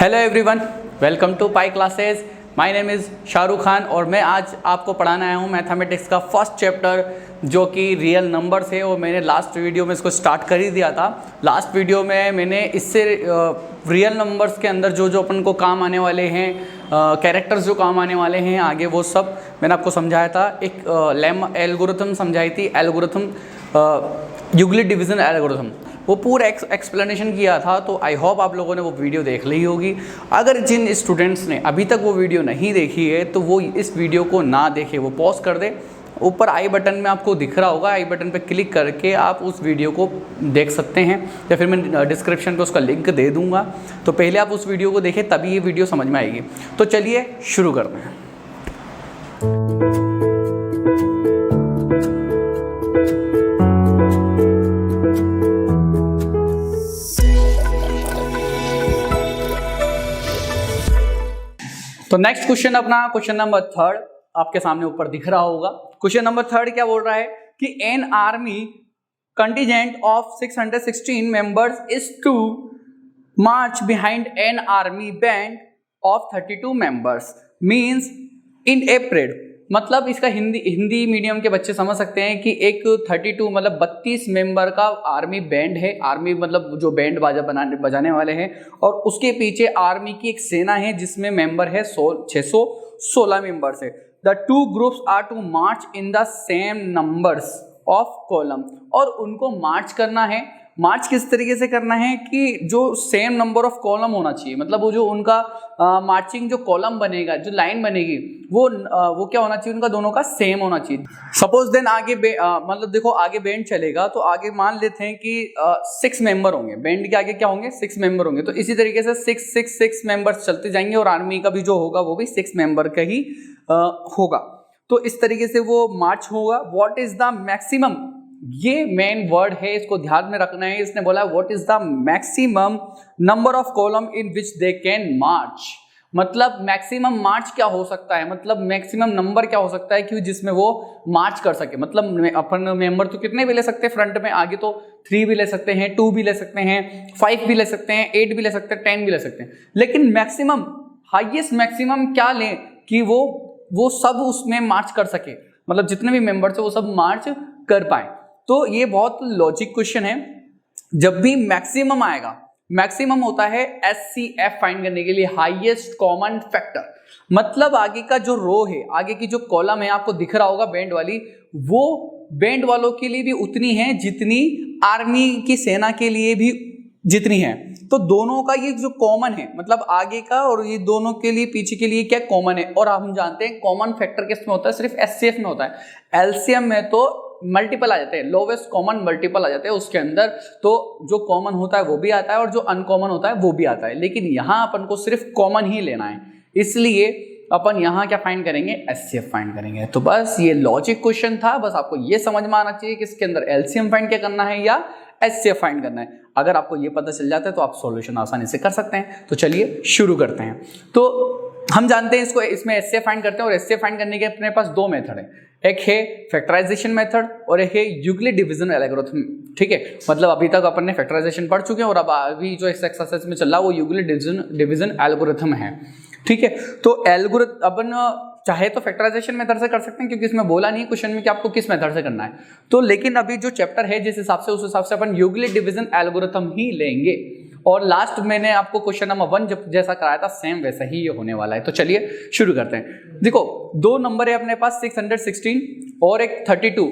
Hello everyone, welcome to pi classes. My name is Shahrukh Khan और मैं आज आपको पढ़ाने आया हूँ मैथमेटिक्स का फर्स्ट चैप्टर जो कि रियल नंबर्स है। और मैंने लास्ट वीडियो में इसको स्टार्ट कर ही दिया था। लास्ट वीडियो में मैंने इससे रियल नंबर्स के अंदर जो जो अपन को काम आने वाले हैं, कैरेक्टर्स जो काम आने वाले हैं आगे, वो सब मैंने आपको समझाया था। एक लेम एल्गोरिथम समझाई थी, एल्गोरिथम यूक्लिड डिवीजन एल्गोरिथम, वो पूरा एक्सप्लेनेशन किया था। तो आई होप आप लोगों ने वो वीडियो देख ली होगी। अगर जिन स्टूडेंट्स ने अभी तक वो वीडियो नहीं देखी है तो वो इस वीडियो को ना देखे, वो पॉज कर दे। ऊपर आई बटन में आपको दिख रहा होगा, आई बटन पे क्लिक करके आप उस वीडियो को देख सकते हैं, या फिर मैं डिस्क्रिप्शन पे उसका लिंक दे दूंगा। तो पहले आप उस वीडियो को देखें, तभी ये वीडियो समझ में आएगी। तो चलिए शुरू करते हैं। तो नेक्स्ट क्वेश्चन अपना क्वेश्चन नंबर 3 आपके सामने ऊपर दिख रहा होगा। क्वेश्चन नंबर 3 क्या बोल रहा है कि an army contingent of 616 members is to march behind an army band of 32 members means in a parade. मतलब इसका हिंदी मीडियम के बच्चे समझ सकते हैं कि एक 32 मतलब 32 मेंबर का आर्मी बैंड है। आर्मी मतलब जो बैंड बाजा बजाने वाले हैं, और उसके पीछे आर्मी की एक सेना है जिसमें मेंबर है 616 मेंबर्स है। The two groups are to march in the same numbers of column, और उनको मार्च करना है। मार्च किस तरीके से करना है कि जो सेम नंबर ऑफ कॉलम होना चाहिए, मतलब वो जो उनका मार्चिंग जो कॉलम बनेगा, जो लाइन बनेगी, वो क्या होना चाहिए, उनका दोनों का सेम होना चाहिए। सपोज देन आगे मतलब देखो आगे बैंड चलेगा तो आगे मान लेते हैं कि 6 मेंबर होंगे। बैंड के आगे क्या होंगे, 6 मेंबर होंगे। तो इसी तरीके से 6 मेंबर्स चलते जाएंगे और आर्मी का भी जो होगा वो भी 6 मेंबर का ही होगा। तो इस तरीके से वो मार्च होगा। व्हाट इज द मैक्सिमम, ये मेन वर्ड है, इसको ध्यान में रखना है। इसने बोला what is the maximum number of column in which they can march. मतलब मैक्सिमम मार्च क्या हो सकता है, मतलब मैक्सिमम नंबर क्या हो सकता है कि जिसमें वो मार्च कर सके। मतलब अपन मेंबर तो कितने भी ले सकते हैं फ्रंट में, आगे तो 3 भी ले सकते हैं, 2 भी ले सकते हैं, 5 भी ले सकते हैं, 8 भी ले सकते हैं, 10 भी ले सकते हैं। लेकिन मैक्सिमम, हाईएस्ट मैक्सिमम क्या लें कि वो सब उसमें मार्च कर सके, मतलब जितने भी मेंबर्स है वो सब मार्च कर पाए। तो ये बहुत लॉजिक क्वेश्चन है। जब भी मैक्सिमम आएगा, मैक्सिमम होता है HCF फाइंड करने के लिए, हाईएस्ट कॉमन फैक्टर। मतलब आगे का जो रो है, आगे की जो कॉलम है आपको दिख रहा होगा बैंड वाली, वो बैंड वालों के लिए भी उतनी है जितनी आर्मी की सेना के लिए भी जितनी है। तो दोनों का ये जो कॉमन है, मतलब आगे का और ये दोनों के लिए पीछे के लिए क्या कॉमन है। और हम जानते हैं कॉमन फैक्टर किस में होता है, सिर्फ HCF में होता है। LCM में तो मल्टीपल आ जाते हैं, लोवेस्ट कॉमन मल्टीपल आ जाते हैं उसके अंदर। तो जो कॉमन होता है वो भी आता है और जो अनकॉमन होता है वो भी आता है। लेकिन यहाँ अपन को सिर्फ कॉमन ही लेना है, इसलिए अपन यहाँ क्या फाइंड करेंगे, HCF फाइंड करेंगे। तो बस ये लॉजिक क्वेश्चन था, बस आपको ये समझ में आना चाहिए कि इसके अंदर LCM फाइंड क्या करना है या HCF फाइंड करना है। अगर आपको ये पता चल जाता है तो आप सॉल्यूशन आसानी से कर सकते हैं। तो चलिए शुरू करते हैं। तो हम जानते हैं इसमें HCF फाइंड करते हैं, और HCF फाइंड करने के अपने पास 2 मेथड है। एक है फैक्टराइजेशन मेथड और एक है यूक्लिड डिवीजन एल्गोरिथम। ठीक है, मतलब अभी तक अपन ने फैक्टराइजेशन पढ़ चुके हैं और अब अभी जो एक्सरसाइज में चल रहा है वो यूक्लिड डिवीजन एल्गोरिथम है। ठीक है, तो एल्गोरिथम अपन चाहे तो फैक्टराइजेशन मेथड से कर सकते हैं, क्योंकि इसमें बोला नहीं क्वेश्चन में कि आपको किस मेथड से करना है। तो लेकिन अभी जो चैप्टर है जिस हिसाब से, उस हिसाब से अपन यूक्लिड डिवीजन एल्गोरिथम ही लेंगे। और लास्ट मैंने आपको क्वेश्चन नंबर 1 जब जैसा कराया था सेम वैसा ही ये होने वाला है। तो चलिए शुरू करते हैं। देखो 2 नंबर है अपने पास, 616 और एक 32।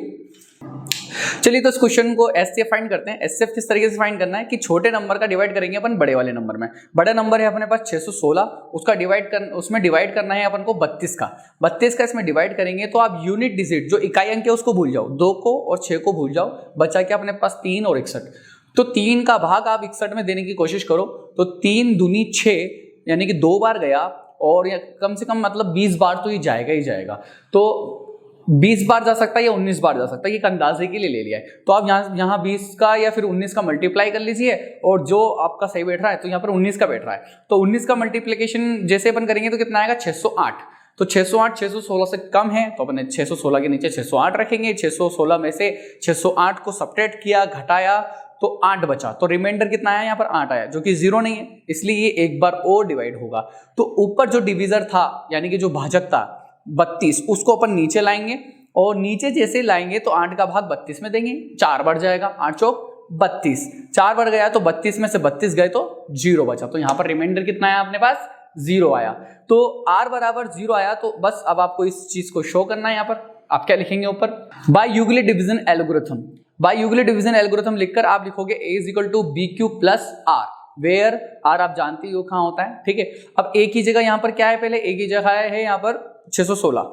चलिए तो इस क्वेश्चन को HCF फाइंड करते हैं। HCF किस तरीके से फाइंड करना है कि छोटे नंबर का डिवाइड करेंगे अपन बड़े वाले नंबर में। बड़ा नंबर है अपने पास 616, उसमें डिवाइड करना है अपन को 32 का। 32 का इसमें डिवाइड करेंगे तो आप यूनिट डिजिट जो इकाई अंक है उसको भूल जाओ, 2 को और 6 को भूल जाओ, बचा क्या अपने पास 3 और 61। तो 3 का भाग आप 61 में देने की कोशिश करो। तो 3 दूनी 6, यानी कि 2 बार गया, और कम से कम मतलब 20 बार तो ये जाएगा ही जाएगा। तो 20 बार जा सकता है या 19 बार जा सकता है, ये अंदाजे के लिए ले लिया है। तो आप यहाँ 20 का या फिर 19 का मल्टीप्लाई कर लीजिए, और जो आपका सही बैठ रहा है तो यहाँ पर 19 का बैठ रहा है। तो 19 का मल्टीप्लिकेशन जैसे अपन करेंगे तो कितना आएगा, 608। तो 608 616 से कम है तो अपने 616 के नीचे 608 रखेंगे। 616 में से 608 को सब्ट्रैक्ट किया, घटाया, तो 8 बचा, तो रिमाइंडर कितना आया यहाँ पर 8 आया, जो कि 0 नहीं है, इसलिए ये एक बार और डिवाइड होगा। तो ऊपर जो डिविजर था यानी कि जो भाजक था 32, उसको अपन नीचे लाएंगे और नीचे जैसे लाएंगे तो 8 का भाग 32 में देंगे, 4 बढ़ जाएगा, 8 चौक 32, 4 बढ़ गया तो 32 में से 32 गए तो 0 बचा, तो यहाँ पर रिमाइंडर कितना आया अपने पास 0 आया। तो r बराबर 0 आया, तो बस अब आपको इस चीज को शो करना है। यहाँ पर आप क्या लिखेंगे ऊपर, by Euclid division algorithm, by Euclid division algorithm लिखकर आप लिखोगे a is equal to b q plus r, where r आप जानते हो कहाँ होता है, ठीक है। अब a की जगह यहाँ पर क्या है, पहले a की जगह है यहाँ पर 616,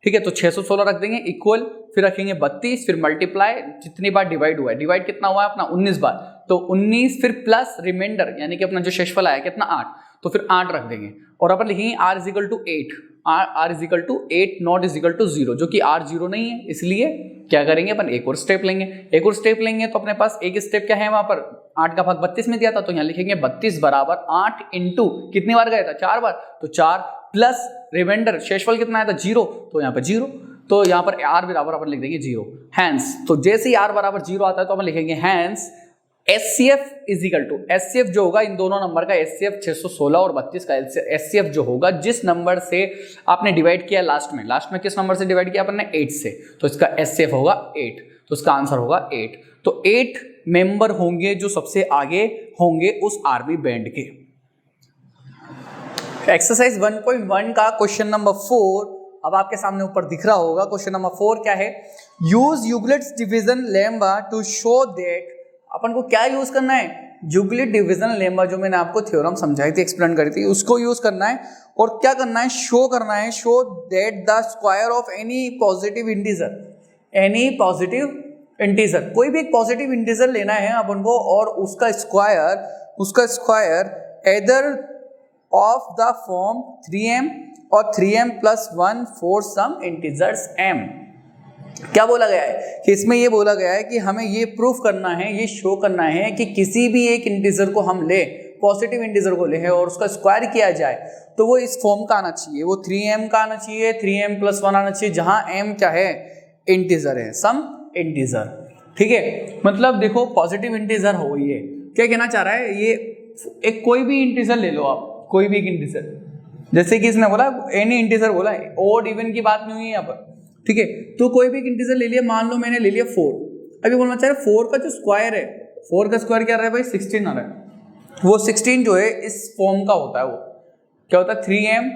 ठीक है, तो 616 रख देंगे इक्वल, फिर रखेंगे 32, फिर मल्टीप्लाई, जितनी बार डिवाइड हुआ है, डिवाइड कितना हुआ है अपना 19 बार, तो 19, फिर प्लस रिमाइंडर यानी कि अपना जो शेषफल आया कितना 8, तो फिर 8 रख देंगे और अपन लिखेंगे r is equal to 8, r is equal to 8 not is equal to 0, जो कि r 0 नहीं है, इसलिए क्या करेंगे अपन एक और स्टेप लेंगे, एक और स्टेप लेंगे। तो अपने पास एक स्टेप क्या है, वहां पर 8 का भाग 32 में दिया था, तो यहाँ लिखेंगे 32 बराबर 8 इंटू कितनी बार गया था 4 बार, तो 4 प्लस रिमाइंडर शेषफल कितना आया था 0, तो यहाँ पर 0, तो यहाँ पर r बराबर अपन लिख देंगे 0, हैंस, तो जैसे ही r बराबर 0 आता है तो अपन लिखेंगे hence SCF is equal to, SCF जो होगा इन दोनों नंबर का SCF 616 और 32 का SCF जो होगा जिस नंबर से आपने डिवाइड किया लास्ट में किस नंबर से डिवाइड किया अपन ने 8 से, तो इसका SCF होगा 8, तो इसका आंसर होगा 8। तो 8 मेंबर होंगे जो सबसे आगे होंगे उस आर्मी बैंड के। एक्सरसाइज 1.1 का क्वेश्चन नंबर 4 अब आपके सामने ऊपर दिख रहा होगा। क्वेश्चन नंबर 4 क्या है, use Euclid's division lemma to show that, अपन को क्या यूज करना है, यूक्लिड डिवीजन लेम्मा जो मैंने आपको थ्योरम समझाई थी, एक्सप्लेन करी थी, उसको यूज करना है और क्या करना है, शो करना है, show that the square of any positive integer, any positive integer, कोई भी एक पॉजिटिव इंटीजर लेना है अपन को और उसका square either of the form 3m और 3m plus 1 for some integers m। क्या बोला गया है कि इसमें ये बोला गया है कि हमें ये प्रूफ करना है, ये शो करना है कि किसी भी एक इंटीजर को हम ले, पॉजिटिव इंटीजर को ले है और उसका स्क्वायर किया जाए तो वो इस फॉर्म का आना चाहिए, वो 3m का आना चाहिए, 3m प्लस 1 आना चाहिए, जहां m क्या है, इंटीजर है, सम इंटीजर, ठीक है। मतलब देखो पॉजिटिव इंटीजर हो, ये क्या कहना चाह रहा है, ये एक कोई भी इंटीजर ले लो आप, कोई भी एक इंटीजर, जैसे कि इसने बोला एनी इंटीजर बोला है, ओड इवन की बात नहीं हुई है यहाँ पर, ठीक है। तो कोई भी एक इंटीजर ले लिया, मान लो मैंने ले लिया 4, अभी बोलना चाह रहे 4 का जो स्क्वायर है, 4 का स्क्वायर क्या रहा है भाई 16 आ रहा है, वो 16 जो है इस फॉर्म का होता है, वो क्या होता है 3m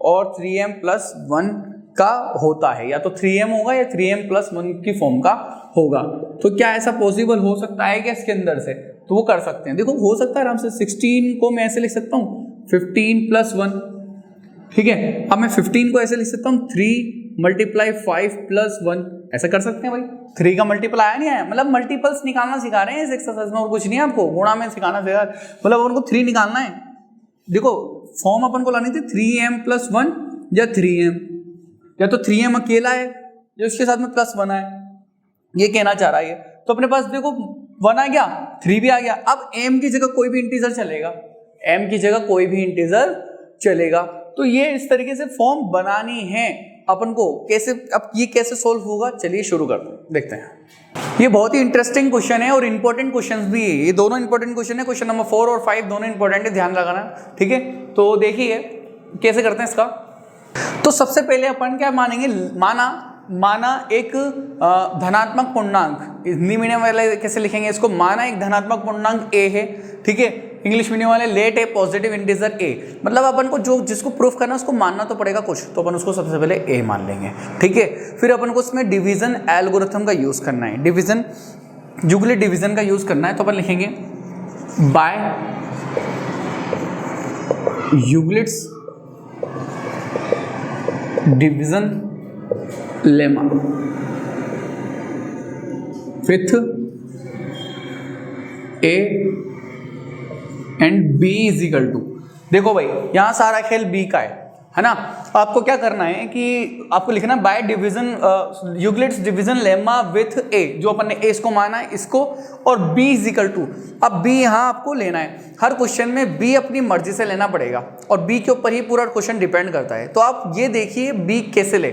और 3m प्लस 1 का होता है, या तो 3m होगा या 3m प्लस 1 की फॉर्म का होगा। तो क्या ऐसा पॉसिबल हो सकता है क्या इसके अंदर से, तो वो कर सकते हैं, देखो हो सकता है आराम से। 16 को मैं ऐसे लिख सकता हूँ 15 प्लस 1, ठीक है। अब मैं 15 को ऐसे लिख सकता हूँ 3 मल्टीप्लाई 5 प्लस 1, ऐसा कर सकते हैं भाई। 3 का मल्टीपल आया नहीं आया, मतलब मल्टीपल्स निकालना सिखा रहे हैं इस एक्सरसाइज में, और कुछ नहीं है आपको, गुणा में सिखाना सिखा, मतलब उनको 3 निकालना है। देखो फॉर्म अपन को लानी थी 3m प्लस 1 या 3m, या तो 3m अकेला है जो उसके साथ में प्लस 1 है, ये कहना चाह रहा है। तो अपने पास देखो 1 आ गया, 3 भी आ गया, अब m की जगह कोई भी इंटीजर चलेगा, m की जगह कोई भी इंटीजर चलेगा। तो ये इस तरीके से फॉर्म बनानी है अपन को, कैसे, अब ये कैसे सोल्व होगा, चलिए शुरू करते हैं, देखते हैं। ये बहुत ही इंटरेस्टिंग क्वेश्चन है और इंपॉर्टेंट क्वेश्चंस भी है, ये दोनों इंपॉर्टेंट क्वेश्चन है, क्वेश्चन नंबर 4 और 5 दोनों इंपॉर्टेंट है, ध्यान लगाना, ठीक है। तो देखिए कैसे करते हैं इसका। तो सबसे पहले अपन क्या मानेंगे, माना एक धनात्मक पूर्णांक, हिंदी मीडियम वाले कैसे लिखेंगे इसको, माना एक धनात्मक पूर्णांक a है, ठीक है। इंग्लिश मीडियम वाले let a positive integer a, मतलब अपन को जो जिसको प्रूफ करना है उसको मानना तो पड़ेगा कुछ, तो अपन उसको सबसे पहले a मान लेंगे, ठीक है। फिर अपन को उसमें डिवीजन एल्गोरिथम का यूज करना है, डिवीजन यूक्लिड डिवीजन का यूज करना है, तो अपन लिखेंगे by Euclid's division lemma with a and b is equal to, देखो भाई यहां सारा खेल b का है ना। आपको क्या करना है कि आपको लिखना by division Euclid's division lemma with a, जो अपन ने a इसको माना है इसको, और b इज इक्वल टू, अब b यहां आपको लेना है, हर क्वेश्चन में b अपनी मर्जी से लेना पड़ेगा और b के ऊपर ही पूरा क्वेश्चन डिपेंड करता है। तो आप ये देखिए b कैसे ले,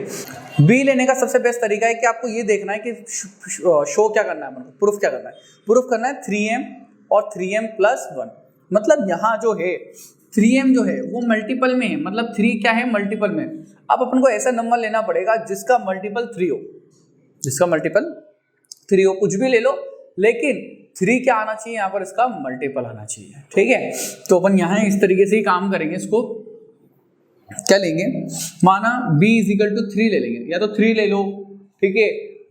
बी लेने का सबसे बेस्ट तरीका है कि आपको ये देखना है कि शो क्या करना है, मतलब प्रूफ क्या करना है। प्रूफ करना है 3m और 3m प्लस 1, मतलब यहाँ जो है 3m जो है वो मल्टीपल में है, मतलब 3 क्या है मल्टीपल में। अब अपन को ऐसा नंबर लेना पड़ेगा जिसका मल्टीपल 3 हो, जिसका मल्टीपल 3 हो, कुछ भी ले लो लेकिन 3 क्या आना चाहिए यहाँ पर, इसका मल्टीपल आना चाहिए। ठीक है, तो अपन यहाँ इस तरीके से ही काम करेंगे। इसको क्या लेंगे, माना b इजिकल टू 3 ले लेंगे, या तो 3 ले लो, ठीक है,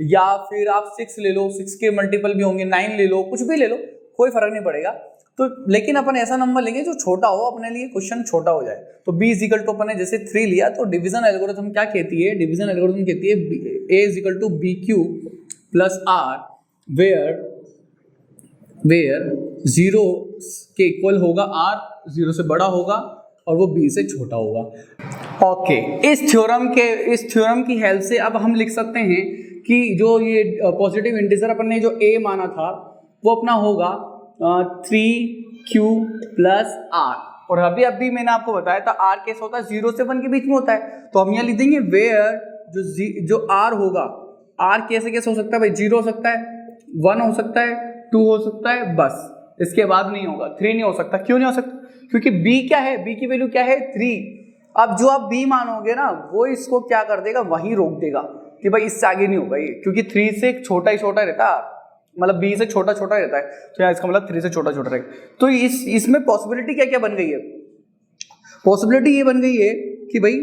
या फिर आप 6 ले लो, 6 के मल्टीपल भी होंगे, 9 ले लो, कुछ भी ले लो, कोई फर्क नहीं पड़ेगा। तो लेकिन अपन ऐसा नंबर लेंगे जो छोटा हो, अपने लिए क्वेश्चन छोटा हो जाए। तो b इजिकल टू अपन ने जैसे 3 लिया, तो डिवीजन एल्गोरिथम क्या कहती है, डिवीजन एल्गोरिथम कहती है a is equal to b q plus r where 0 के इक्वल होगा r, 0 से बड़ा होगा और वो b से छोटा होगा। ओके, इस थ्योरम की हेल्प से अब हम लिख सकते हैं कि जो ये पॉजिटिव इंटीजर अपन ने जो a माना था वो अपना होगा 3q प्लस r, और अभी मैंने आपको बताया था r कैसे होता है, 0 से 1 के बीच में होता है। तो हम यहाँ लिख देंगे वेयर जो r होगा, r कैसे हो सकता है भाई, 0 हो सकता है, 1 हो सकता है, 2 हो सकता है, बस इसके बाद नहीं होगा, 3 नहीं हो सकता। क्यों नहीं हो सकता, क्योंकि b क्या है, b की वैल्यू क्या है 3। अब जो आप b मानोगे ना वो इसको क्या कर देगा, वहीं रोक देगा कि भाई इससे आगे नहीं होगा ये, क्योंकि 3 से छोटा ही छोटा रहता है, मतलब b से छोटा छोटा रहता है, तो यहाँ इसका मतलब 3 से छोटा छोटा रहेगा। तो इसमें पॉसिबिलिटी क्या क्या बन गई है, पॉसिबिलिटी ये बन गई है कि भाई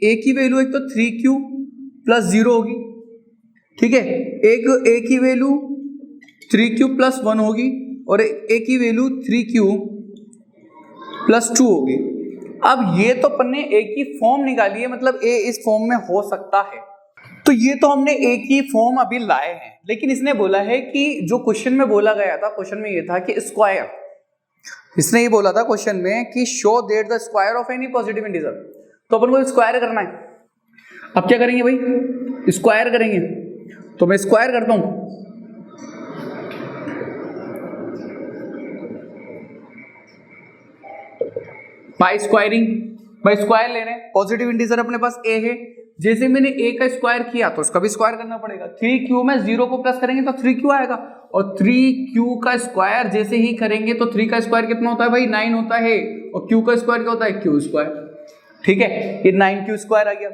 a की वैल्यू एक तो 3q प्लस 0 होगी, ठीक है, एक a की वैल्यू 3q प्लस 1 होगी, और a की वैल्यू 3q प्लस 2 होगी। अब ये तो अपन ने a की फॉर्म निकाली है, मतलब a इस फॉर्म में हो सकता है, तो ये तो हमने a की फॉर्म अभी लाए हैं। लेकिन इसने बोला है कि जो क्वेश्चन में बोला गया था, क्वेश्चन में ये था कि स्क्वायर, इसने ये बोला था क्वेश्चन में कि show that the square of any positive integer, तो अपन को स्क्वायर करना है। अब क्या करेंगे भाई, स्क्वायर करेंगे, तो मैं स्क्वायर करता हूं, बाय स्क्वायरिंग, बाय स्क्वायर ले रहे हैं, पॉजिटिव इंटीजर अपने पास a है, जैसे मैंने a का स्क्वायर किया तो उसका भी स्क्वायर करना पड़ेगा। 3q में 0 को प्लस करेंगे तो 3q आएगा, और 3q का स्क्वायर जैसे ही करेंगे तो 3 का स्क्वायर कितना होता है भाई, 9 होता है, और q का स्क्वायर क्या होता है, q स्क्वायर। ठीक है, ये 9q स्क्वायर आ गया।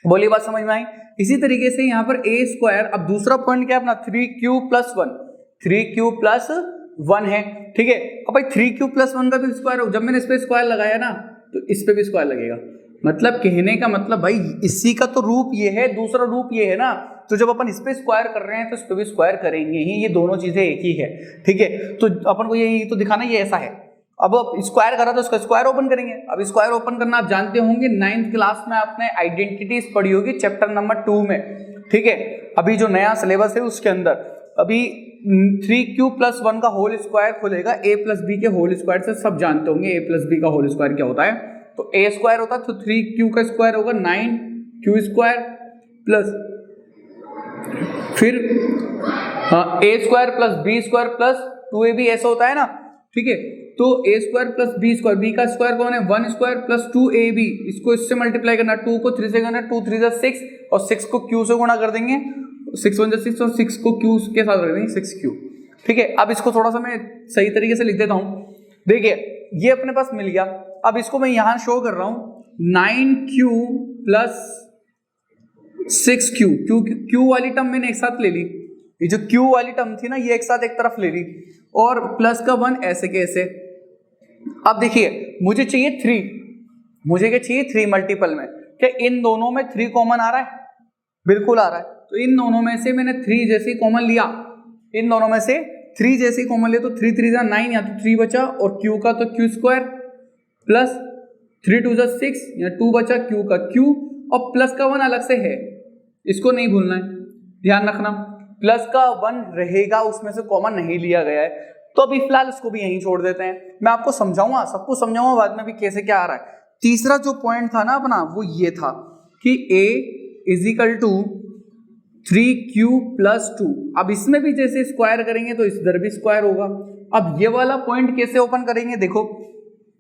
बोलिए बात समझ में आई। इसी तरीके से यहाँ पर a स्क्वायर, अब दूसरा पॉइंट क्या है अपना 3q प्लस 1, 3q प्लस 1 है, ठीक है। अब भाई 3q प्लस 1 का भी स्क्वायर हो, जब मैंने इस पे स्क्वायर लगाया ना तो इस पे भी स्क्वायर लगेगा, मतलब कहने का मतलब भाई इसी का तो रूप ये है, दूसरा रूप ये है ना, तो जब अपन इस पे स्क्वायर कर रहे हैं तो इस पे भी स्क्वायर करेंगे ही, ये दोनों चीजें एक ही है, ठीक है। तो अपन को यही तो दिखाना ये ऐसा है। अब स्क्वायर करा तो उसका स्क्वायर ओपन करेंगे। अब स्क्वायर ओपन करना आप जानते होंगे, 9th क्लास में आपने आइडेंटिटीज पढ़ी होगी चैप्टर नंबर 2 में, ठीक है। अभी जो नया सिलेबस है उसके अंदर अभी 3q प्लस 1 का होल स्क्वायर खुलेगा a प्लस बी के होल स्क्वायर से, सब जानते होंगे a प्लस बी का होल स्क्वायर क्या होता है। तो a स्क्वायर होता है तो 3q का स्क्वायर होगा 9q स्क्वायर प्लस फिर a square plus b square plus 2ab, ऐसा होता है ना, ठीक है। तो a square plus b square, b का स्क्वायर कौन है 1 स्क्वायर प्लस 2ab, इसको इससे मल्टीप्लाई करना, 2 को 3 से करना, 2 3 6 और 6 को q से गुणा कर देंगे, 6 1 6 और 6 को q के साथ रख देंगे 6q, ठीक है। अब इसको थोड़ा सा मैं सही तरीके से लिख देता हूं, देखिए ये अपने पास मिल गया। अब इसको मैं यहां शो कर रहा हूं 9q प्लस 6q, q वाली टर्म मैंने एक साथ ले ली, ये जो q वाली टर्म थी ना ये एक साथ एक तरफ ले ली, और प्लस का 1 ऐसे के ऐसे। अब देखिए मुझे चाहिए 3, मुझे क्या चाहिए 3 मल्टीपल में, क्या इन दोनों में 3 कॉमन आ रहा है, बिल्कुल आ रहा है। तो इन दोनों में से मैंने 3 जैसे कॉमन लिया, इन दोनों में से 3 जैसे कॉमन लिया, तो 3 3 जा 9, या तो 3 बचा, और q का तो q स्क्वायर प्लस 3 2 जा 6, या 2 बचा q का q, और प्लस का 1 अलग से है, इसको नहीं भूलना है, ध्यान रखना प्लस का 1 रहेगा, उसमें से कॉमन नहीं लिया गया है। तो अभी फिलहाल इसको भी यहीं छोड़ देते हैं, मैं आपको समझाऊंगा, सबको समझाऊंगा बाद में भी कैसे क्या आ रहा है। तीसरा जो पॉइंट था ना अपना वो ये था कि a is equal to 3q plus 2, अब इसमें भी जैसे स्क्वायर करेंगे तो इधर भी स्क्वायर होगा। अब ये वाला पॉइंट कैसे ओपन करेंगे, देखो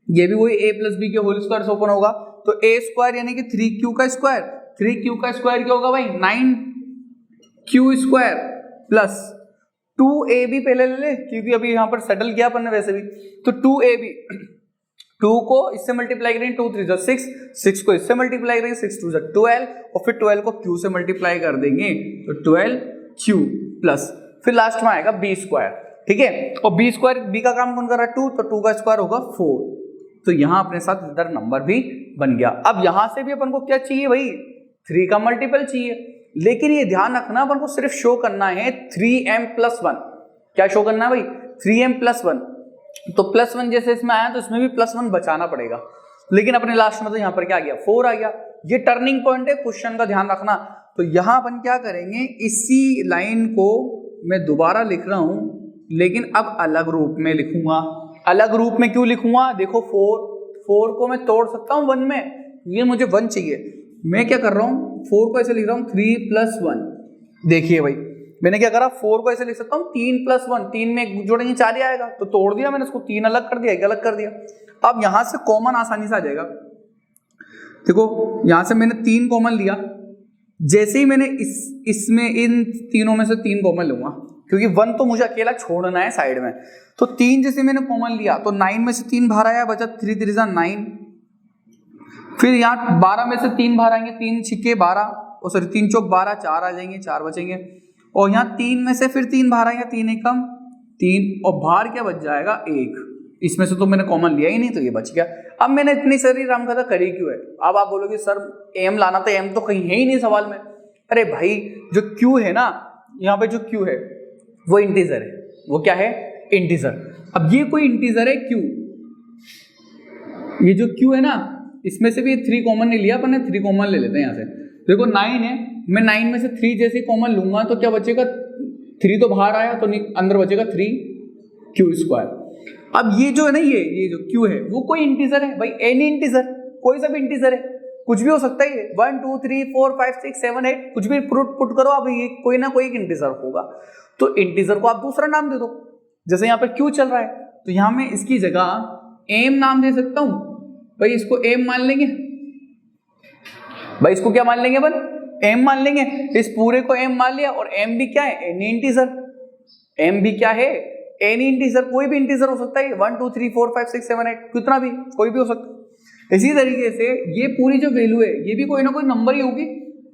ये भी वही a प्लस बी के होल स्क्वायर से ओपन होगा, तो a स्क्वायर यानी कि 3q का स्क्वायर 3q का स्क्वायर क्या होगा भाई 9q स्क्वायर प्लस 2ab पहले ले ले क्योंकि अभी यहाँ पर सेटल किया अपन ने वैसे भी, तो 2ab 2 को इससे मल्टीप्लाई करेंगे 2 3 6, 6 को इससे मल्टीप्लाई करेंगे 6 2 12 और फिर 12 को q से मल्टीप्लाई कर देंगे तो 12q प्लस फिर लास्ट में आएगा b स्क्वायर, ठीक है। और b स्क्वायर b का काम कौन कर रहा है 2, तो 2 का स्क्वायर होगा 4, तो यहाँ अपने साथ इधर नंबर भी बन गया। अब यहां से भी अपन को क्या चाहिए भाई 3 का मल्टीपल चाहिए, लेकिन ये ध्यान रखना अपन को सिर्फ शो करना है 3m+1। क्या शो करना है भाई 3m+1, तो +1 जैसे इसमें आया तो इसमें भी +1 बचाना पड़ेगा, लेकिन अपने लास्ट में तो यहाँ पर क्या आ गया 4 आ गया। ये टर्निंग पॉइंट है क्वेश्चन का, ध्यान रखना। तो यहाँ अपन क्या करेंगे इसी लाइन को मैं दोबारा लिख रहा हूं, लेकिन अब अलग रूप में लिखूंगा। अलग रूप में क्यों लिखूंगा, देखो 4 को मैं तोड़ सकता हूं 1 में, ये मुझे 1 चाहिए। मैं क्या कर रहा हूं 4 को ऐसे लिख रहा हूं 3+1। देखिए भाई मैंने क्या करा 4 को ऐसे लिख सकता हूं 3+1, 3 में जोड़ेंगे 4 ही आएगा, तो तोड़ दिया मैंने इसको, 3 अलग कर दिया, 1 अलग कर दिया। अब यहां से कॉमन आसानी से आ जाएगा। देखो यहां से मैंने 3 कॉमन लिया, जैसे ही मैंने इसमें इन तीनों में से 3 कॉमन लूंगा क्योंकि 1 तो मुझे अकेला छोड़ना है साइड में, तो 3 जैसे मैंने कॉमन लिया तो 9 में से 3 बाहर आया, बचा 3 3 9। फिर यहाँ 12 में से 3 बाहर आएंगे, 3 छिक्के 12, और सॉरी 3 चौक 12, 4 आ जाएंगे, 4 बचेंगे। और यहाँ 3 में से फिर 3 बाहर आएंगे, 3 एकम 3, और बाहर क्या बच जाएगा 1। इसमें से तो मैंने कॉमन लिया ही नहीं, तो ये बच गया। अब मैंने इतनी सारी रामकथा करी क्यों है। अब आप बोलोगे सर एम लाना था, एम तो कहीं है ही नहीं सवाल में। अरे भाई जो क्यू है ना, यहाँ पे जो क्यू है वो इंटीजर है। वो क्या है इंटीजर। अब ये कोई इंटीजर है क्यू, ये जो क्यू है ना इसमें से भी 3 कॉमन नहीं लिया अपन ने, 3 कॉमन ले लेते हैं यहाँ से। देखो 9 है, मैं 9 में से 3 जैसे कॉमन लूंगा तो क्या बचेगा 3 तो बाहर आया तो अंदर बचेगा 3q स्क्वायर। अब ये जो है ना ये जो q है वो कोई इंटीजर है भाई, एनी इंटीजर, कोई सा भी इंटीजर है, कुछ भी हो सकता है। 1 2 3 4 5 6 7 8 कुछ भी पुट करो आप, ये कोई ना कोई एक इंटीजर होगा। तो इंटीजर को आप दूसरा नाम दे दो, जैसे यहाँ पर q चल रहा है तो यहाँ मैं इसकी जगह m नाम दे सकता हूँ भाई, इसको m मान लेंगे भाई, इसको क्या मान लेंगे अपन m मान लेंगे। इस पूरे को m मान लिया, और m भी क्या है एनी इंटीजर, m भी क्या है एनी इंटीजर, कोई भी इंटीजर हो सकता है। 1 2 3 4 5 6 7 8 कितना भी, कोई भी हो सकता है। इसी तरीके से ये पूरी जो वैल्यू है ये भी कोई ना कोई नंबर ही होगी,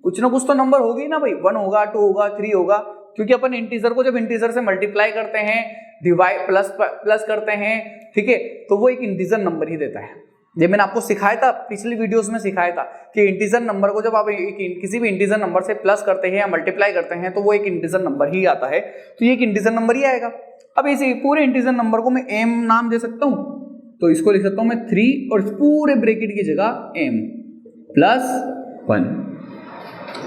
कुछ ना कुछ तो नंबर होगी ना भाई। 1 होगा, 2 होगा, 3 होगा, क्योंकि अपन इंटीजर को जब इंटीजर से मल्टीप्लाई करते हैं, डिवाइड प्लस करते हैं, ठीक है, तो वो एक इंटीजर नंबर ही देता है। ये मैंने आपको सिखाया था, पिछली वीडियोस में सिखाया था कि इंटीजर नंबर को जब आप किसी भी इंटीजर नंबर से प्लस करते हैं या मल्टीप्लाई करते हैं तो वो एक इंटीजर नंबर ही आता है, तो ये एक इंटीजर नंबर ही आएगा। अब इसे पूरे इंटीजर नंबर को मैं m नाम दे सकता हूं, तो इसको लिख सकता हूं मैं 3 और इस पूरे ब्रैकेट की जगह m+1,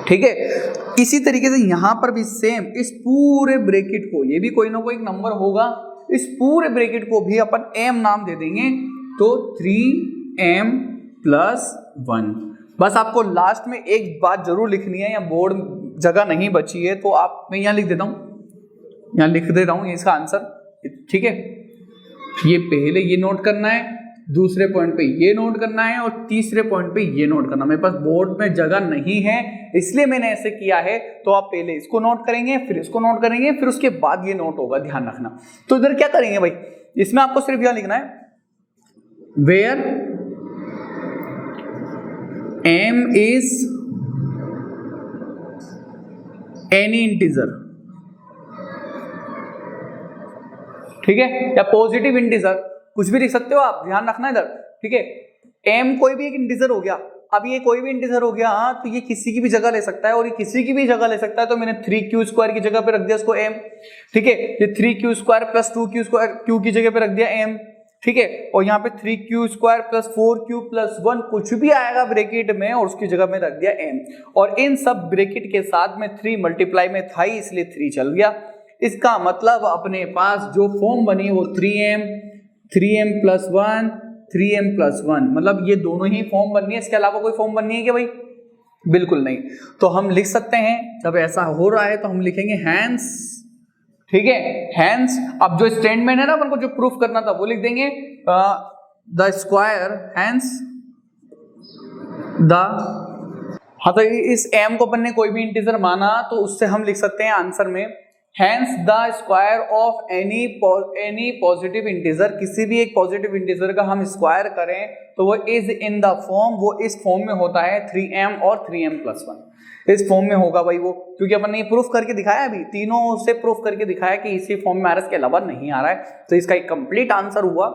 ठीक है। इसी तरीके से यहां पर भी सेम, इस पूरे ब्रैकेट को, ये भी कोई ना कोई एक नंबर होगा, इस पूरे ब्रैकेट को भी अपन m नाम दे देंगे, तो 3m+1। बस आपको लास्ट में एक बात जरूर लिखनी है, या बोर्ड जगह नहीं बची है तो आप, मैं यहाँ लिख देता हूँ, यहाँ लिख दे रहा हूँ ये इसका आंसर, ठीक है। ये पहले ये नोट करना है, दूसरे पॉइंट पे ये नोट करना है, और तीसरे पॉइंट पे ये नोट करना। मेरे पास बोर्ड में जगह नहीं है इसलिए मैंने ऐसे किया है, तो आप पहले इसको नोट करेंगे, फिर इसको नोट करेंगे, फिर उसके बाद ये नोट होगा, ध्यान रखना। तो इधर क्या करेंगे भाई, इसमें आपको सिर्फ यह लिखना है where m is any integer, ठीक है, या पॉजिटिव इंटीजर, कुछ भी लिख सकते हो आप, ध्यान रखना इधर, ठीक है। m कोई भी एक इंटीजर हो गया, अब ये कोई भी इंटीजर हो गया, हाँ, तो ये किसी की भी जगह ले सकता है और ये किसी की भी जगह ले सकता है, तो मैंने 3q स्क्वायर की जगह पे रख दिया इसको m, ठीक है। ये 3q square plus 2q square q की जगह पे रख दिया m, ठीक है। और यहाँ पे 3q square plus 4q plus 1 कुछ भी आएगा ब्रैकेट में, और उसकी जगह में रख दिया m, और इन सब ब्रैकेट के साथ में 3 मल्टीप्लाई में था ही, इसलिए 3 चल गया। इसका मतलब अपने पास जो फॉर्म बनी वो 3m+1 3m+1, मतलब ये दोनों ही फॉर्म बननी है, इसके अलावा कोई फॉर्म बननी है क्या भाई, बिल्कुल नहीं। तो हम लिख सकते हैं, जब ऐसा हो रहा है तो हम लिखेंगे हैंस, ठीक है, हैंस। अब जो स्टेटमेंट है ना अपन को जो प्रूफ करना था वो लिख देंगे, द स्क्वायर, हैंस द हाँ, तो इस m को अपन ने कोई भी इंटीजर माना तो उससे हम लिख सकते हैं आंसर में hence the square of any positive integer, किसी भी एक पॉजिटिव इंटीजर का हम स्क्वायर करें तो वो इज इन द फॉर्म, वो इस फॉर्म में होता है 3m और 3m+1, इस फॉर्म में होगा भाई वो, क्योंकि अपन ने प्रूफ करके दिखाया, अभी तीनों से प्रूफ करके दिखाया कि इसी फॉर्म में आ रहा है, इसके अलावा नहीं आ रहा है। तो इसका एक कंप्लीट आंसर हुआ।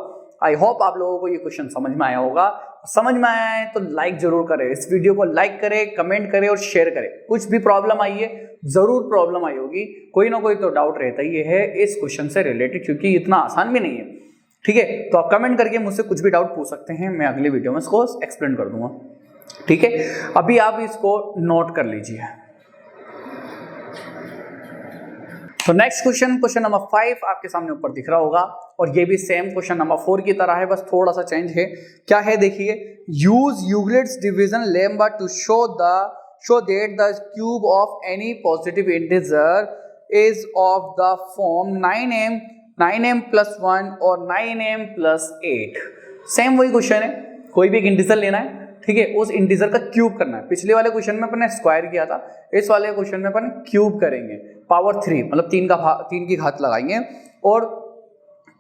आई होप आप लोगों को ये क्वेश्चन समझ में आया होगा। समझ में आया है तो लाइक जरूर करें, इस वीडियो को लाइक करें, कमेंट करें और शेयर करें। कुछ भी प्रॉब्लम आई है, जरूर प्रॉब्लम आई होगी, कोई ना कोई तो डाउट रहता ही है इस क्वेश्चन से रिलेटेड, क्योंकि इतना आसान भी नहीं है। ठीक है, तो आप कमेंट करके मुझसे कुछ भी डाउट पूछ सकते हैं, मैं अगले वीडियो में इसको एक्सप्लेन कर दूंगा। ठीक है, अभी आप इसको नोट कर लीजिए। तो नेक्स्ट क्वेश्चन नंबर 5 आपके सामने ऊपर दिख रहा होगा, और ये भी सेम क्वेश्चन नंबर 4 की तरह है, बस थोड़ा सा चेंज है। क्या है देखिए, use Euclid's division lemma to show that the cube of any positive integer is of the form 9m+1 और 9m+8। सेम वही क्वेश्चन है, कोई भी एक इंटीजर लेना है, ठीक है, उस इंटीजर का क्यूब करना है। पिछले वाले क्वेश्चन में अपन ने स्क्वायर किया था, इस वाले क्वेश्चन में अपन क्यूब करेंगे, पावर 3 मतलब 3 की घात लगाएंगे, और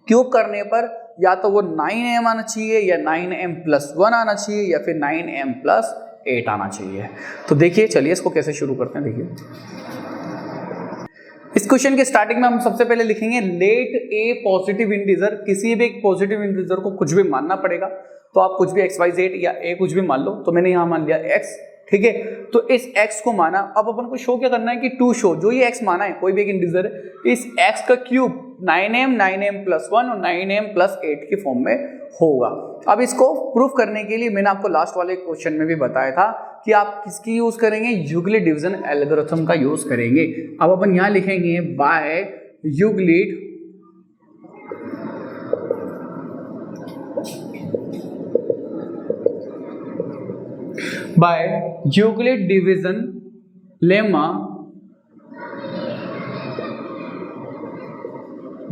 क्यूब करने पर या तो वो 9m आना चाहिए या 9m+1 आना चाहिए या फिर 9m+8 आना चाहिए। तो देखिए, चलिए इसको कैसे शुरू करते हैं। देखिए, इस क्वेश्चन के स्टार्टिंग में हम सबसे पहले लिखेंगे लेट ए पॉजिटिव इंटीजर, किसी भी एक पॉजिटिव इंटीजर को कुछ भी मानना पड़ेगा, तो आप कुछ भी xyz या a कुछ भी मान लो, तो मैंने यहां मान लिया x। ठीक है, तो इस x को माना, अब अपन को शो क्या करना है कि टू शो, जो ये x माना है कोई भी एक इंटीजर है, इस x का क्यूब 9m 9m+1 और 9m+8 की फॉर्म में होगा। अब इसको प्रूफ करने के लिए मैंने आपको लास्ट वाले क्वेश्चन में भी बताया था कि आप किसकी यूज करेंगे, यूक्लिड डिवीजन एल्गोरिथम का यूज करेंगे। अब अपन यहां लिखेंगे by Euclid division lemma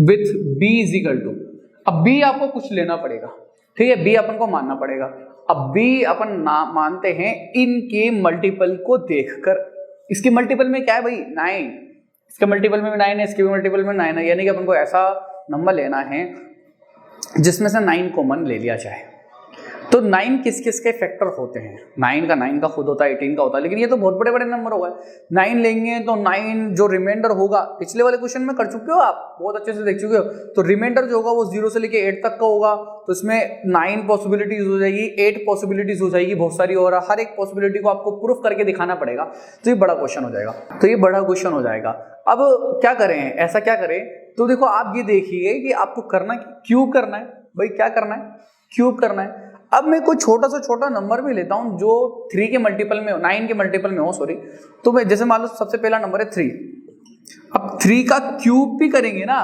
with b is equal to, अब b आपको कुछ लेना पड़ेगा, ठीक है, b अपन को मानना पड़ेगा। अब b अपन मानते हैं इनके मल्टीपल को देखकर। इसके मल्टीपल में क्या है भाई, 9, इसके मल्टीपल में 9 है, इसके मल्टीपल में 9 है, यानी कि अपन को ऐसा नंबर लेना है जिसमें से 9 कॉमन ले लिया जाए। तो 9 किस किस के फैक्टर होते हैं, 9 का खुद होता है, 18 का होता है, लेकिन ये तो बहुत बड़े बड़े नंबर हो गए। 9 लेंगे तो 9 जो रिमाइंडर होगा, पिछले वाले क्वेश्चन में कर चुके हो आप, बहुत अच्छे से देख चुके हो, तो रिमाइंडर जो होगा वो 0 से लेके 8 तक का होगा। तो इसमें 9 पॉसिबिलिटीज हो जाएगी, 8 पॉसिबिलिटीज हो जाएगी, बहुत सारी, और हर एक पॉसिबिलिटी को आपको प्रूफ करके दिखाना पड़ेगा। तो ये बड़ा क्वेश्चन हो जाएगा, अब क्या करें, ऐसा क्या करें, तो देखो आप ये देखिए कि आपको करना क्यूब करना है भाई, क्या करना है, क्यूब करना है। अब मैं कोई छोटा से छोटा नंबर भी लेता हूं जो 3 के मल्टीपल में हो, 9 के मल्टीपल में हो, सॉरी, तो मैं जैसे मान लो सबसे पहला नंबर है 3। अब 3 का क्यूब भी करेंगे ना,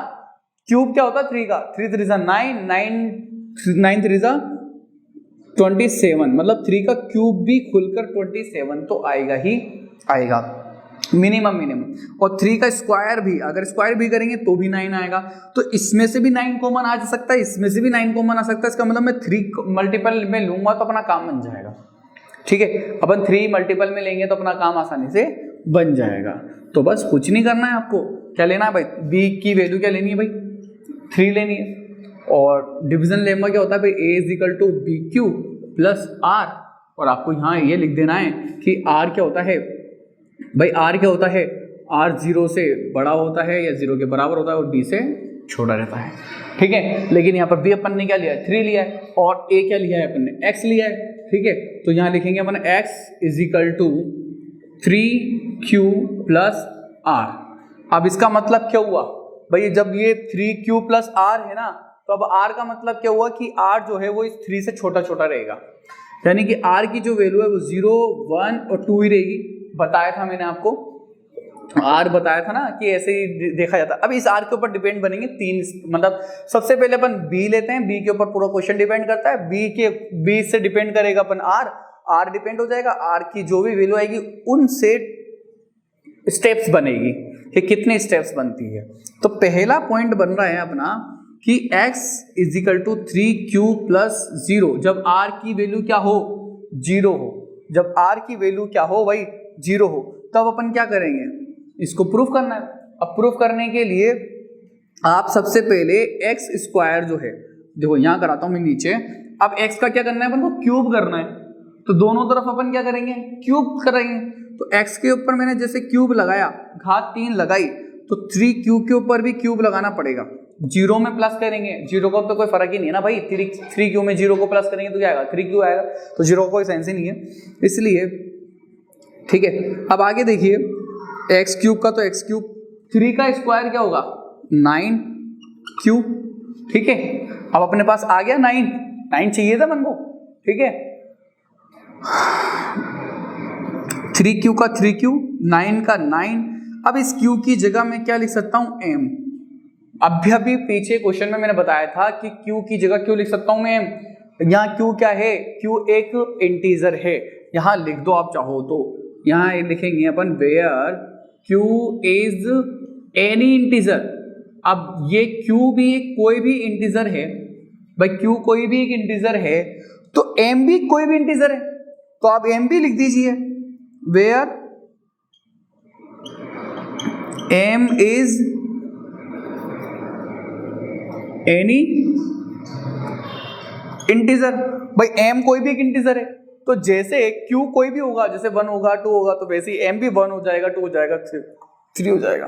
क्यूब क्या होता है 3 का, 3 3 9, 9 3 27, मतलब 3 का क्यूब भी खुलकर 27 तो आएगा ही आएगा, मिनिमम। और 3 का स्क्वायर भी, अगर स्क्वायर भी करेंगे तो भी 9 आएगा। तो इसमें से भी 9 कॉमन आ सकता है, इसमें से भी 9 कॉमन आ सकता है। इसका मतलब मैं 3 मल्टीपल में लूंगा तो अपना काम बन जाएगा। ठीक है, अपन 3 मल्टीपल में लेंगे तो अपना काम आसानी से बन जाएगा। तो बस कुछ नहीं करना है आपको, क्या लेना है भाई, b की वैल्यू क्या लेनी है भाई, 3 लेनी है। और डिवीजन लेमा क्या होता है भाई, a is equal to BQ plus r, और आपको यहाँ ये लिख देना है कि r क्या होता है भाई, r क्या होता है, r 0 से बड़ा होता है या 0 के बराबर होता है, और b से छोटा रहता है। ठीक है, लेकिन यहाँ पर b अपन ने क्या लिया है, 3 लिया है, और a क्या लिया है अपन ने, x लिया है। ठीक है, तो यहाँ लिखेंगे अपन x is equal to 3q plus r। अब इसका मतलब क्या हुआ भाई, जब ये 3q प्लस r है ना, तो अब r का मतलब क्या हुआ कि r जो है वो इस 3 से छोटा छोटा रहेगा, यानी कि r की जो वैल्यू है वो 0, 1 और 2 ही रहेगी। बताया था मैंने आपको, r बताया था ना कि ऐसे ही देखा जाता है। अब इस r के ऊपर डिपेंड बनेंगे 3, मतलब सबसे पहले अपन b लेते हैं, b के ऊपर पूरा क्वेश्चन डिपेंड करता है, b से डिपेंड करेगा अपन r डिपेंड हो जाएगा, r की जो भी वैल्यू आएगी उनसे स्टेप्स बनेगी कि कितने स्टेप्स बनती है। तो पहला पॉइंट बन रहा है अपना कि x is equal to 3q plus 0, जब r की वैल्यू क्या हो, 0 हो। जब r की वैल्यू क्या हो भाई 0 हो, तब अपन क्या करेंगे, इसको प्रूफ करना है। अब प्रूफ करने के लिए आप सबसे पहले एक्स स्क्वायर जो है, देखो यहाँ कराता हूं मैं नीचे, अब x का क्या करना है अपन को, क्यूब करना है, तो दोनों तरफ अपन क्या करेंगे, क्यूब करेंगे। तो x के ऊपर मैंने जैसे क्यूब लगाया, घात 3 लगाई, तो 3q के ऊपर भी क्यूब लगाना पड़ेगा। 0 में प्लस करेंगे, 0 का तो कोई फर्क ही नहीं है ना भाई, 3q में 0 को प्लस करेंगे तो क्या आएगा, 3q आएगा, तो 0 का कोई सेंस ही नहीं है, इसलिए ठीक है। अब आगे देखिए, एक्स क्यूब का तो एक्स क्यूब, 3 का स्क्वायर क्या होगा 9q, ठीक है। अब अपने पास आ गया 9 चाहिए था मन को, ठीक है। 3q का 3q, 9 का 9। अब इस q की जगह मैं क्या लिख सकता हूं, m। अभी पीछे क्वेश्चन में मैंने बताया था कि q की जगह क्यों लिख सकता हूं मैं m। यहाँ q क्या है, q एक इंटीजर है, यहाँ लिख दो आप चाहो तो, यहाँ लिखेंगे अपन where q is any integer. अब ये q भी कोई भी इंटीजर है भाई, q कोई भी एक इंटीजर है, तो m भी कोई भी इंटीजर है, तो आप m भी लिख दीजिए, where m is any integer. भाई m कोई भी एक इंटीजर है, तो जैसे q कोई भी होगा, जैसे 1 होगा 2 होगा, तो वैसे ही m भी 1 हो जाएगा, 2 हो जाएगा, 3 हो जाएगा।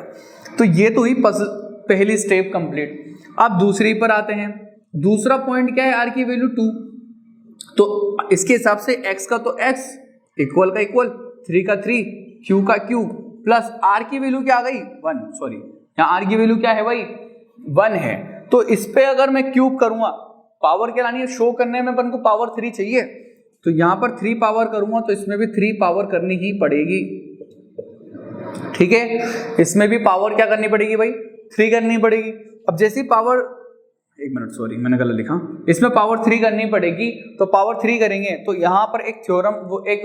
तो ये तो ही पहली स्टेप कंप्लीट। अब दूसरी पर आते हैं। दूसरा पॉइंट क्या है, r की वैल्यू 2, तो इसके हिसाब से x का तो x, इक्वल का इक्वल, 3 का 3, q का q, प्लस r की वैल्यू क्या आ गई 1, सॉरी यहाँ r की वैल्यू क्या है भाई 1 है। तो इस पे अगर मैं क्यूब करूंगा, पावर क्या लानी है, शो करने में अपन को पावर 3 चाहिए, तो यहाँ पर 3 पावर करूंगा, तो इसमें भी 3 पावर करनी ही पड़ेगी, ठीक है। इसमें भी पावर क्या करनी पड़ेगी भाई 3 करनी पड़ेगी। अब जैसी पावर, एक मिनट सॉरी मैंने गलत लिखा, इसमें पावर 3 करनी पड़ेगी, तो पावर 3 करेंगे तो यहाँ पर एक थ्योरम, वो एक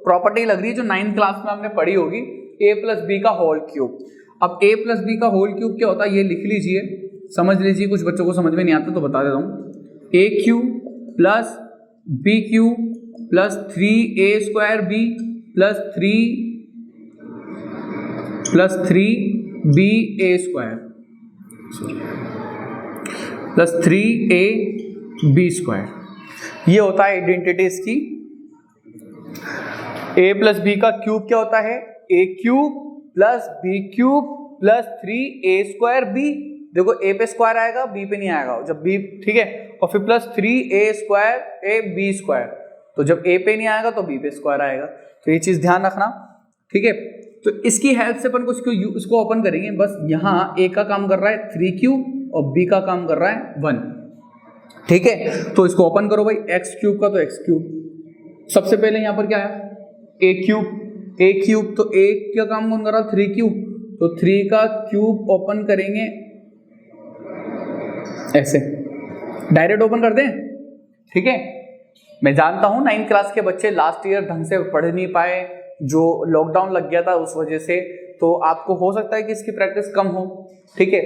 प्रॉपर्टी लग रही है जो 9th क्लास में आपने पढ़ी होगी, a प्लस बी का होल क्यूब। अब a प्लस बी का होल क्यूब क्या होता है, ये लिख लीजिए, समझ लीजिए, कुछ बच्चों को समझ में नहीं आता तो बता देता हूँ। a cube plus b cube plus 3a square b plus 3b a square plus 3a b square, ये होता है आइडेंटिटी इसकी। a प्लस बी का क्यूब क्या होता है, a cube plus b cube plus 3a square b, देखो a पे स्क्वायर आएगा b पे नहीं आएगा जब b, ठीक है, और फिर plus 3a square a b square, तो जब a पे नहीं आएगा तो b पे स्क्वायर आएगा, तो ये चीज ध्यान रखना, ठीक है। तो इसकी हेल्प से अपन को इसको ओपन करेंगे, बस यहाँ a का काम कर रहा है 3q और b का काम कर रहा है 1, ठीक है। तो इसको ओपन करो भाई, x क्यूब का तो x क्यूब, सबसे पहले यहाँ पर क्या है a क्यूब, तो a का काम कौन कर रहा है 3q, तो 3 का क्यूब ओपन करेंगे ऐसे, डायरेक्ट ओपन कर दें, ठीक है। मैं जानता हूं 9th क्लास के बच्चे लास्ट ईयर ढंग से पढ़ नहीं पाए, जो लॉकडाउन लग गया था उस वजह से, तो आपको हो सकता है कि इसकी प्रैक्टिस कम हो, ठीक है।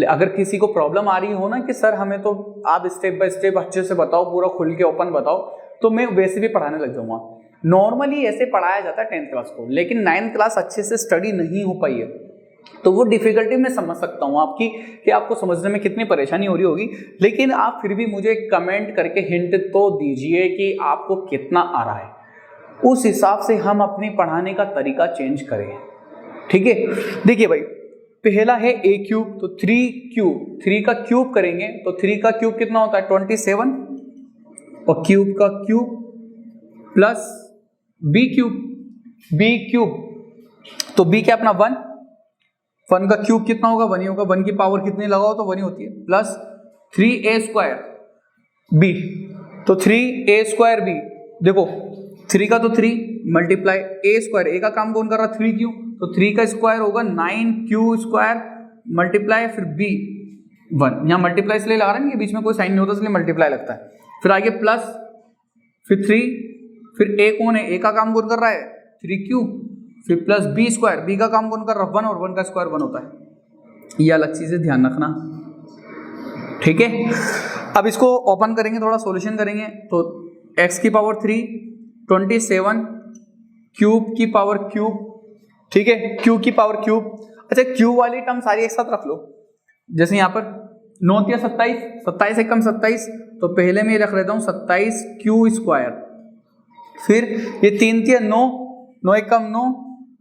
अगर किसी को प्रॉब्लम आ रही हो ना कि सर हमें तो आप स्टेप बाय स्टेप अच्छे से बताओ, पूरा खुल के ओपन बताओ, तो मैं वैसे भी पढ़ाने लग जाऊंगा। नॉर्मली ऐसे पढ़ाया जाता है 10th क्लास को, लेकिन 9th क्लास अच्छे से स्टडी नहीं हो पाई है, तो वो डिफिकल्टी मैं समझ सकता हूँ आपकी, कि आपको समझने में कितनी परेशानी हो रही होगी, लेकिन आप फिर भी मुझे कमेंट करके हिंट तो दीजिए कि आपको कितना आ रहा है, उस हिसाब से हम अपनी पढ़ाने का तरीका चेंज करें, ठीक है। देखिए भाई, पहला है a क्यूब, तो 3 का क्यूब करेंगे, तो 3 का क्यूब कितना होता है 27, और क्यूब का क्यूब प्लस b क्यूब, तो b क्या अपना 1 का क्यूब कितना होगा 1 ही होगा, 1 की पावर कितनी लगाओ तो 1 ही होती है, प्लस 3a स्क्वायर b, तो 3a स्क्वायर b, देखो 3 का तो 3 मल्टीप्लाई a स्क्वायर, a का काम कौन कर रहा है 3q, तो 3 का स्क्वायर होगा 9q स्क्वायर मल्टीप्लाई फिर b 1, यहाँ मल्टीप्लाई इसलिए लगा रहे हैं कि बीच में कोई साइन नहीं होता इसलिए मल्टीप्लाई लगता है, फिर आगे प्लस फिर 3, फिर a कौन है, a का काम कौन कर रहा है 3q, फिर प्लस b स्क्वायर, b का काम कौन कर रहा है 1, और 1 का स्क्वायर 1 होता है, ये अलग चीज है ध्यान रखना, ठीक है। अब इसको ओपन करेंगे, थोड़ा सॉल्यूशन करेंगे, तो x की पावर 3 27 क्यूब की पावर क्यूब, ठीक है, क्यू की पावर क्यूब। अच्छा क्यू वाली टर्म सारी एक साथ रख लो, जैसे यहाँ पर 9 या 27, 27 एकम 27, तो पहले मैं रख लेता हूँ 27 क्यू स्क्वायर, फिर ये 3 तिया 9, 9 एकम 9,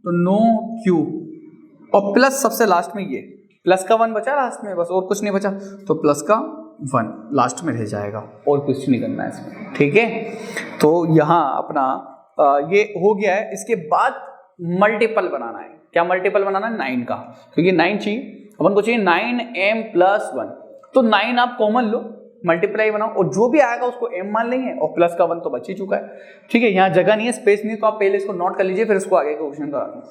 तो 9 क्यू, और प्लस सबसे लास्ट में ये प्लस का 1 बचा लास्ट में, बस और कुछ नहीं बचा, तो प्लस का 1 लास्ट में रह जाएगा, और कुछ नहीं करना है इसमें, ठीक है। तो यहाँ अपना ये हो गया है। इसके बाद मल्टीपल बनाना है। क्या मल्टीपल बनाना है? 9 का, क्योंकि 9 चाहिए अपन को, चाहिए 9m + 1, तो 9 आप कॉमन लो, मल्टीप्लाई बनाओ, और जो भी आएगा उसको m मान लेंगे, और प्लस का 1 तो बच ही चुका है, ठीक है। यहाँ जगह नहीं है, स्पेस नहीं है, तो आप पहले इसको नोट कर लीजिए, फिर इसको आगे का क्वेश्चन करा।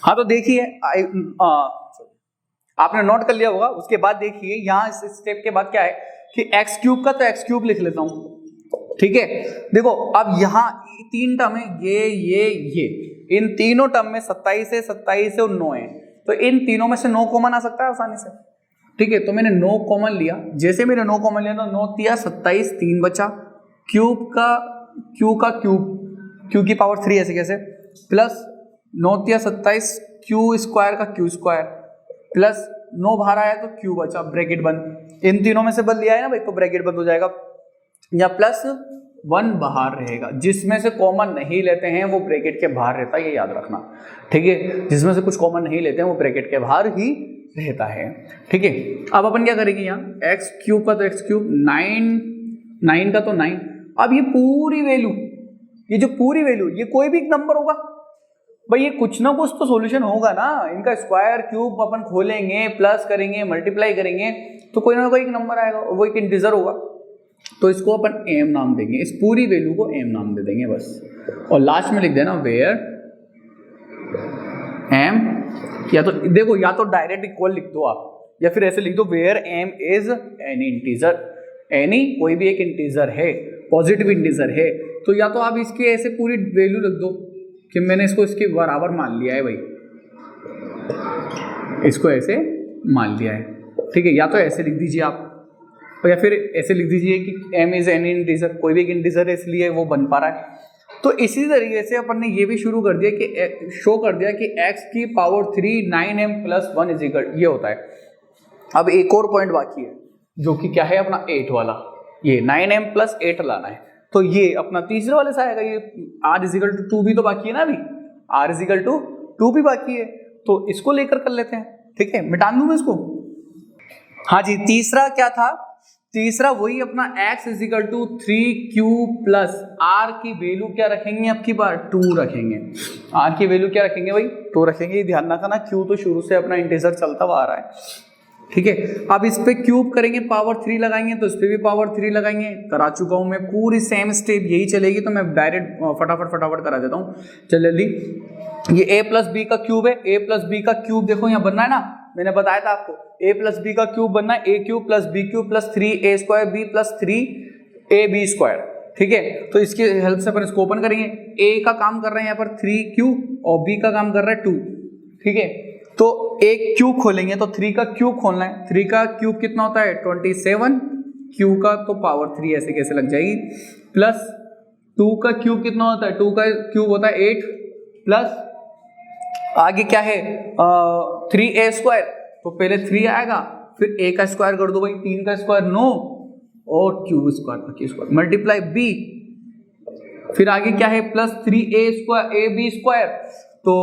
हाँ तो देखिए, आपने नोट कर लिया होगा। उसके बाद देखिए यहाँ इस स्टेप के बाद क्या है कि एक्स क्यूब का, तो एक्स क्यूब लिख लेता हूँ, ठीक है। देखो अब यहाँ 3 टर्म है, ये इन तीनों टर्म में 27 है, 27 है और 9 है, तो इन तीनों में से 9 कॉमन आ सकता है आसानी से, ठीक है। तो मैंने 9 कॉमन लिया, जैसे मैंने 9 कॉमन लिया तो 9 तिया 27, 3 बचा, क्यूब का क्यूब, क्यू की पावर 3 ऐसे कैसे, प्लस 9 तिया 27 क्यू स्क्वायर का क्यू स्क्वायर, प्लस 9 बाहर आया तो क्यू बचा, ब्रैकेट बंद, इन तीनों में से बदल लिया है ना भाई, तो ब्रैकेट बंद हो जाएगा, या प्लस 1 बाहर रहेगा। जिसमें से कॉमन नहीं लेते हैं वो ब्रैकेट के बाहर रहता है, ये याद रखना, ठीक है। जिसमें से कुछ कॉमन नहीं लेते हैं वो ब्रैकेट के बाहर ही रहता है, ठीक है। अब अपन क्या करेंगे, यहाँ एक्स क्यूब का तो एक्स क्यूब, 9 का तो 9। अब ये पूरी वैल्यू, ये जो पूरी वैल्यू, ये कोई भी एक नंबर होगा भाई, ये कुछ ना कुछ तो सॉल्यूशन होगा ना, इनका स्क्वायर क्यूब अपन खोलेंगे, प्लस करेंगे, मल्टीप्लाई करेंगे, तो कोई ना कोई एक नंबर आएगा, वो एक इंटीजर होगा, तो इसको अपन m नाम देंगे, इस पूरी वैल्यू को m नाम दे देंगे बस, और लास्ट में लिख देना वेयर m, या तो देखो, या तो डायरेक्ट इक्वल लिख दो आप, या फिर ऐसे लिख दो where m is any integer, any कोई भी एक इंटीजर है, पॉजिटिव इंटीजर है, तो या तो आप इसके ऐसे पूरी वैल्यू लिख दो कि मैंने इसको इसके बराबर मान लिया है भाई, इसको ऐसे मान लिया है, ठीक है। या तो ऐसे लिख दीजिए आप, या फिर ऐसे लिख दीजिए कि m इज एनी इंटीजर, कोई भी एक इंटीजर है इसलिए वो बन पा रहा है। तो इसी तरीके से अपन ने ये भी शुरू कर दिया कि शो कर दिया कि x की पावर 3 9m + 1 इज इक्वल, ये होता है। अब एक और पॉइंट बाकी है जो कि क्या है अपना 8 वाला, ये 9m + 8 लाना है, तो ये अपना तीसरे वाले से आएगा, ये r = 2 भी तो बाकी है ना, अभी r = 2 भी बाकी है, तो इसको लेकर कर लेते हैं, ठीक है। मिटा दूं मैं इसको, हाँ जी। तीसरा क्या था, तीसरा वही अपना x = 3q + r की वैल्यू क्या रखेंगे, अब की बार 2 रखेंगे, r की वैल्यू क्या रखेंगे भाई, 2 रखेंगे। ध्यान रखना q तो शुरू से अपना इंटीजर चलता हुआ आ रहा है, ठीक है। अब इस पे क्यूब करेंगे, पावर 3 लगाएंगे, तो इस पे भी पावर 3 लगाएंगे, करा चुका हूं मैं, पूरी सेम स्टेप यही चलेगी, तो मैं डायरेक्ट फटाफट करा देता हूं, चल जल्दी। ये a + b का क्यूब है, a + b का क्यूब देखो यहाँ बनना है ना, मैंने बताया था आपको, a + b का क्यूब बनना है, a³ + b³ + 3a² b + 3ab², ठीक है। तो इसकी हेल्प से अपन इसको ओपन करेंगे, a का काम कर रहे हैं यहाँ पर 3q, और b का काम कर रहा है 2, ठीक है। तो एक क्यूब खोलेंगे, तो 3 का क्यूब खोलना है, 3 का क्यूब कितना होता है 27, क्यू का तो पावर 3 ऐसे कैसे लग जाएगी, प्लस 2 का क्यूब कितना होता है, 2 का क्यूब होता है 8, प्लस आगे क्या है 3a², तो पहले 3 आएगा, फिर a का स्क्वायर कर दो भाई, 3 का स्क्वायर 9, और क्यू² मल्टीप्लाई b, फिर आगे क्या है प्लस 3ab², तो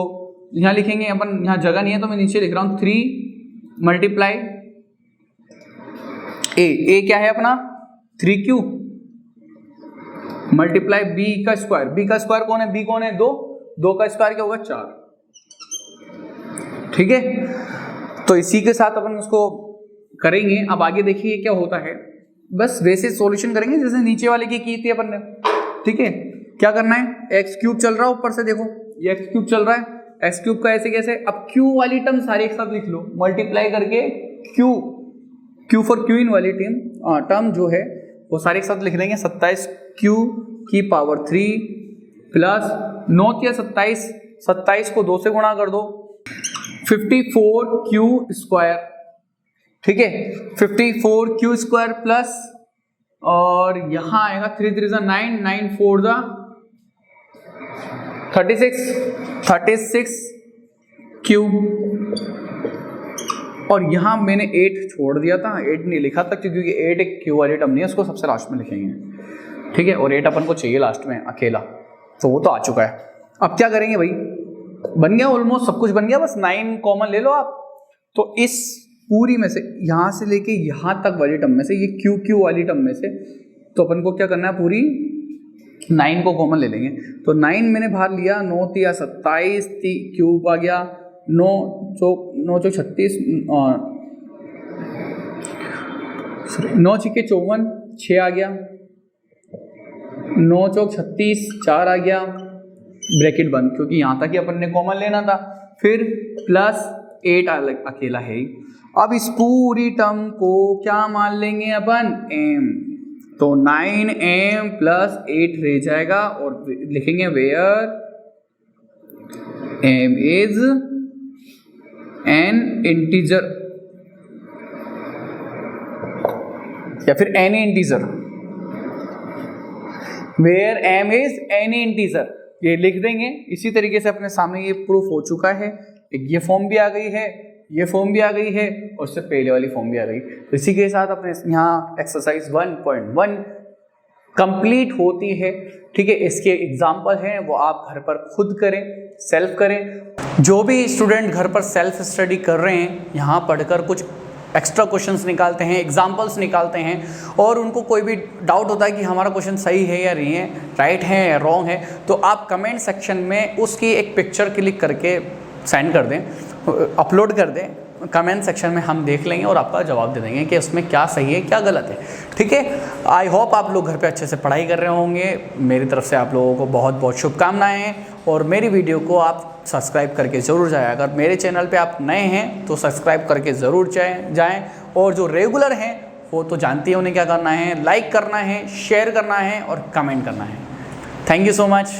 यहाँ लिखेंगे अपन, यहाँ जगह नहीं है तो मैं नीचे लिख रहा हूँ 3 मल्टीप्लाई a क्या है अपना 3q मल्टीप्लाई b का स्क्वायर कौन है, b कौन है 2 का स्क्वायर क्या होगा 4, ठीक है। तो इसी के साथ अपन उसको करेंगे। अब आगे देखिए क्या होता है, बस वैसे सॉल्यूशन करेंगे जैसे नीचे वाले की थी अपन ने, ठीक है। क्या करना है, x³ चल रहा है ऊपर से, देखो ये x³ चल रहा है, x³ का ऐसे कैसे, अब q वाली टर्म सारी एक साथ लिख लो, मल्टीप्लाई करके q फॉर क्वीन वाली टर्म जो है वो सारे एक साथ लिख देंगे, 27q की पावर 3 प्लस 9 या 27 को 2 से गुणा कर दो, 54q², ठीक है, 54q² प्लस, और यहां आएगा 3 3 9 9 4 36 क्यूब, और यहाँ मैंने 8 छोड़ दिया था, 8 नहीं लिखा था क्योंकि 8 एक क्यू वाली टर्म नहीं है, उसको सबसे लास्ट में लिखेंगे, ठीक है। और 8 अपन को चाहिए लास्ट में अकेला, तो वो तो आ चुका है। अब क्या करेंगे भाई, बन गया ऑलमोस्ट सब कुछ बन गया, बस 9 कॉमन ले लो आप। तो इस पूरी में से यहाँ से लेके यहाँ तक वाली टर्म में से, ये क्यू वाली टर्म में से, तो अपन को क्या करना है, पूरी 9 को कॉमन ले लेंगे। तो 9 मैंने बाहर लिया, 9 तिया 27, क्यूब आ गया, 9 चौक 36, 9 छिके 54, 6 आ गया, 9 चौक 36, 4 आ गया, ब्रैकेट बंद, क्योंकि यहाँ तक ही अपन ने कॉमन लेना था। फिर प्लस 8 अकेला है। अब इस पूरी टर्म को क्या मान लेंगे अपन, m, तो 9m प्लस 8 रह जाएगा, और लिखेंगे where m is an integer, या फिर any integer, where m is any integer, ये लिख देंगे। इसी तरीके से अपने सामने ये प्रूफ हो चुका है। एक ये फॉर्म भी आ गई है, ये फॉर्म भी आ गई है, और उससे पहले वाली फॉर्म भी आ गई। तो इसी के साथ अपने यहाँ एक्सरसाइज 1.1 कंप्लीट होती है, ठीक है। इसके एग्जाम्पल हैं वो आप घर पर खुद करें, सेल्फ करें। जो भी स्टूडेंट घर पर सेल्फ स्टडी कर रहे हैं, यहाँ पढ़कर कुछ एक्स्ट्रा क्वेश्चंस निकालते हैं, एग्जाम्पल्स निकालते हैं, और उनको कोई भी डाउट होता है कि हमारा क्वेश्चन सही है या नहीं है, राइट है या रॉन्ग है, तो आप कमेंट सेक्शन में उसकी एक पिक्चर क्लिक करके सेंड कर दें, अपलोड कर दें कमेंट सेक्शन में, हम देख लेंगे और आपका जवाब दे देंगे कि उसमें क्या सही है क्या गलत है, ठीक है। आई होप आप लोग घर पे अच्छे से पढ़ाई कर रहे होंगे। मेरी तरफ से आप लोगों को बहुत बहुत शुभकामनाएं हैं, और मेरी वीडियो को आप सब्सक्राइब करके ज़रूर जाएं। अगर मेरे चैनल पे आप नए हैं तो सब्सक्राइब करके ज़रूर जाएं, और जो रेगुलर हैं वो तो जानती हैं उन्हें क्या करना है, लाइक करना है, शेयर करना है और कमेंट करना है। Thank you so much.